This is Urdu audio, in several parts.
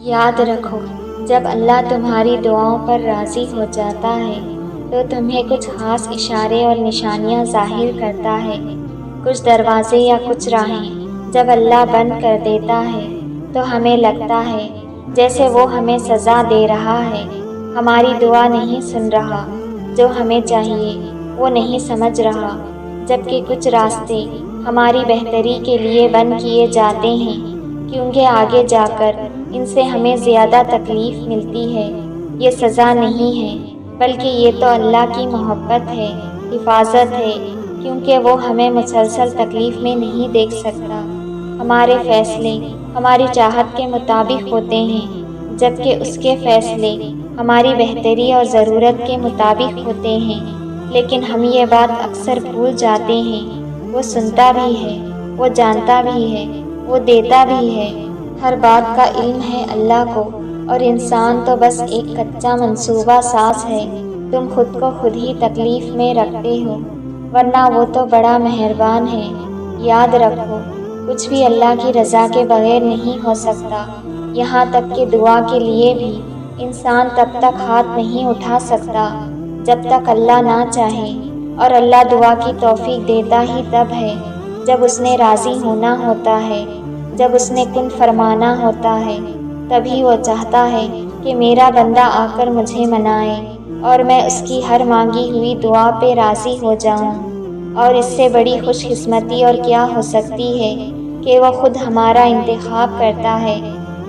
یاد رکھو، جب اللہ تمہاری دعاؤں پر راضی ہو جاتا ہے تو تمہیں کچھ خاص اشارے اور نشانیاں ظاہر کرتا ہے۔ کچھ دروازے یا کچھ راہیں جب اللہ بند کر دیتا ہے تو ہمیں لگتا ہے جیسے وہ ہمیں سزا دے رہا ہے، ہماری دعا نہیں سن رہا، جو ہمیں چاہیے وہ نہیں سمجھ رہا۔ جبکہ کچھ راستے ہماری بہتری کے لیے بند کیے جاتے ہیں، کیونکہ آگے جا کر ان سے ہمیں زیادہ تکلیف ملتی ہے۔ یہ سزا نہیں ہے، بلکہ یہ تو اللہ کی محبت ہے، حفاظت ہے، کیونکہ وہ ہمیں مسلسل تکلیف میں نہیں دیکھ سکتا۔ ہمارے فیصلے ہماری چاہت کے مطابق ہوتے ہیں، جبکہ اس کے فیصلے ہماری بہتری اور ضرورت کے مطابق ہوتے ہیں۔ لیکن ہم یہ بات اکثر بھول جاتے ہیں، وہ سنتا بھی ہے، وہ جانتا بھی ہے، وہ دیتا بھی ہے۔ ہر بات کا علم ہے اللہ کو، اور انسان تو بس ایک کچا منصوبہ ساز ہے۔ تم خود کو خود ہی تکلیف میں رکھتے ہو، ورنہ وہ تو بڑا مہربان ہے۔ یاد رکھو، کچھ بھی اللہ کی رضا کے بغیر نہیں ہو سکتا۔ یہاں تک کہ دعا کے لیے بھی انسان تب تک ہاتھ نہیں اٹھا سکتا جب تک اللہ نہ چاہے، اور اللہ دعا کی توفیق دیتا ہی تب ہے جب اس نے راضی ہونا ہوتا ہے، جب اس نے کن فرمانا ہوتا ہے۔ تبھی وہ چاہتا ہے کہ میرا بندہ آ کر مجھے منائے اور میں اس کی ہر مانگی ہوئی دعا پہ راضی ہو جاؤں۔ اور اس سے بڑی خوش قسمتی اور کیا ہو سکتی ہے کہ وہ خود ہمارا انتخاب کرتا ہے،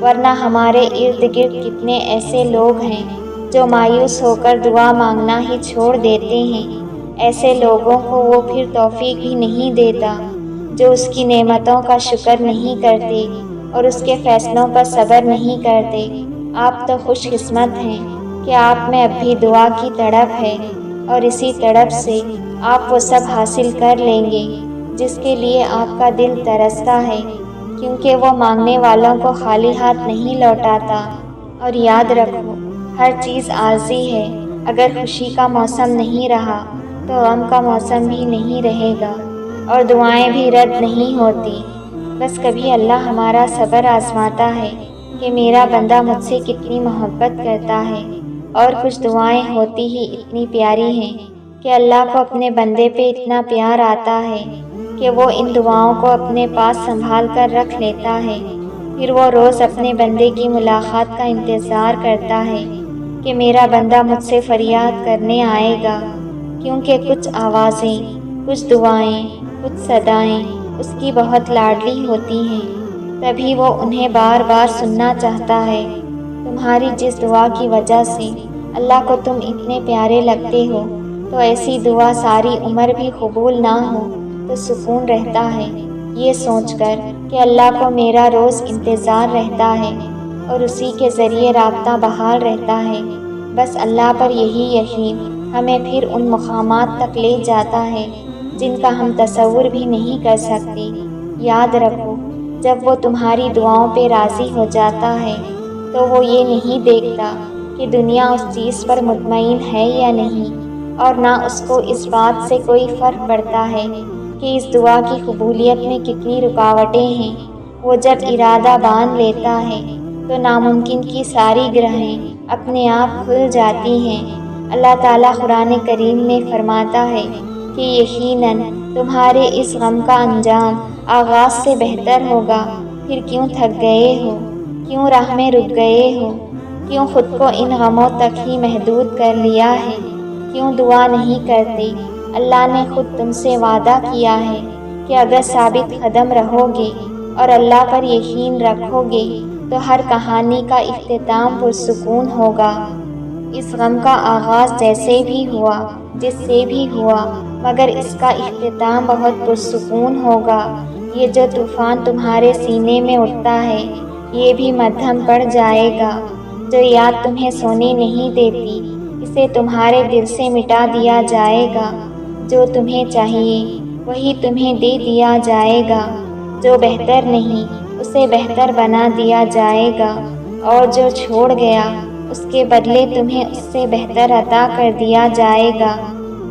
ورنہ ہمارے ارد گرد کتنے ایسے لوگ ہیں جو مایوس ہو کر دعا مانگنا ہی چھوڑ دیتے ہیں۔ ایسے لوگوں کو وہ پھر توفیق بھی نہیں دیتا، جو اس کی نعمتوں کا شکر نہیں کرتے اور اس کے فیصلوں پر صبر نہیں کرتے۔ آپ تو خوش قسمت ہیں کہ آپ میں اب بھی دعا کی تڑپ ہے، اور اسی تڑپ سے آپ وہ سب حاصل کر لیں گے جس کے لیے آپ کا دل ترستا ہے، کیونکہ وہ مانگنے والوں کو خالی ہاتھ نہیں لوٹاتا۔ اور یاد رکھو، ہر چیز عارضی ہے۔ اگر خوشی کا موسم نہیں رہا تو غم کا موسم بھی نہیں رہے گا، اور دعائیں بھی رد نہیں ہوتی۔ بس کبھی اللہ ہمارا صبر آزماتا ہے کہ میرا بندہ مجھ سے کتنی محبت کرتا ہے، اور کچھ دعائیں ہوتی ہی اتنی پیاری ہیں کہ اللہ کو اپنے بندے پہ اتنا پیار آتا ہے کہ وہ ان دعاؤں کو اپنے پاس سنبھال کر رکھ لیتا ہے۔ پھر وہ روز اپنے بندے کی ملاقات کا انتظار کرتا ہے کہ میرا بندہ مجھ سے فریاد کرنے آئے گا، کیونکہ کچھ آوازیں، کچھ دعائیں، کچھ صدائیں اس کی بہت لاڈلی ہوتی ہیں، تبھی وہ انہیں بار بار سننا چاہتا ہے۔ تمہاری جس دعا کی وجہ سے اللہ کو تم اتنے پیارے لگتے ہو، تو ایسی دعا ساری عمر بھی قبول نہ ہو تو سکون رہتا ہے، یہ سوچ کر کہ اللہ کو میرا روز انتظار رہتا ہے اور اسی کے ذریعے رابطہ بحال رہتا ہے۔ بس اللہ پر یہی یقین ہمیں پھر ان مقامات تک لے جاتا ہے جن کا ہم تصور بھی نہیں کر سکتے۔ یاد رکھو، جب وہ تمہاری دعاؤں پہ راضی ہو جاتا ہے تو وہ یہ نہیں دیکھتا کہ دنیا اس چیز پر مطمئن ہے یا نہیں، اور نہ اس کو اس بات سے کوئی فرق پڑتا ہے کہ اس دعا کی قبولیت میں کتنی رکاوٹیں ہیں۔ وہ جب ارادہ باندھ لیتا ہے تو ناممکن کی ساری گرہیں اپنے آپ کھل جاتی ہیں۔ اللہ تعالیٰ قرآن کریم میں فرماتا ہے کہ یقیناً تمہارے اس غم کا انجام آغاز سے بہتر ہوگا، پھر کیوں تھک گئے ہو، کیوں راہ میں رک گئے ہو، کیوں خود کو ان غموں تک ہی محدود کر لیا ہے، کیوں دعا نہیں کرتے۔ اللہ نے خود تم سے وعدہ کیا ہے کہ اگر ثابت قدم رہو گے اور اللہ پر یقین رکھو گے تو ہر کہانی کا اختتام پرسکون ہوگا۔ اس غم کا آغاز جیسے بھی ہوا، جس سے بھی ہوا، مگر اس کا اختتام بہت پرسکون ہوگا۔ یہ جو طوفان تمہارے سینے میں اٹھتا ہے یہ بھی مدھم پڑ جائے گا۔ جو یاد تمہیں سونے نہیں دیتی اسے تمہارے دل سے مٹا دیا جائے گا۔ جو تمہیں چاہیے وہی تمہیں دے دیا جائے گا، جو بہتر نہیں اسے بہتر بنا دیا جائے گا، اور جو چھوڑ گیا اس کے بدلے تمہیں اس سے بہتر عطا کر دیا جائے گا۔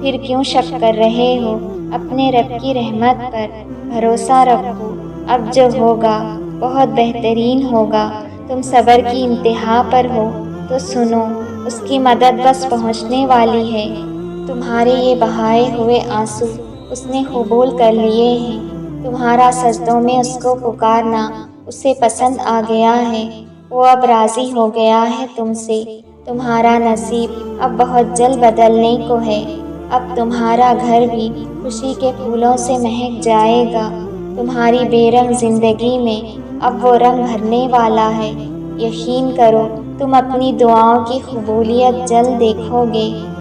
پھر کیوں شک کر رہے ہو اپنے رب کی رحمت پر؟ بھروسہ رکھو، اب جو ہوگا بہت بہترین ہوگا۔ تم صبر کی انتہا پر ہو تو سنو، اس کی مدد بس پہنچنے والی ہے۔ تمہارے یہ بہائے ہوئے آنسو اس نے قبول کر لیے ہیں۔ تمہارا سجدوں میں اس کو پکارنا اسے پسند آ گیا ہے۔ وہ اب راضی ہو گیا ہے تم سے۔ تمہارا نصیب اب بہت جلد بدلنے کو ہے۔ اب تمہارا گھر بھی خوشی کے پھولوں سے مہک جائے گا۔ تمہاری بے رنگ زندگی میں اب وہ رنگ بھرنے والا ہے۔ یقین کرو، تم اپنی دعاؤں کی قبولیت جلد دیکھو گے۔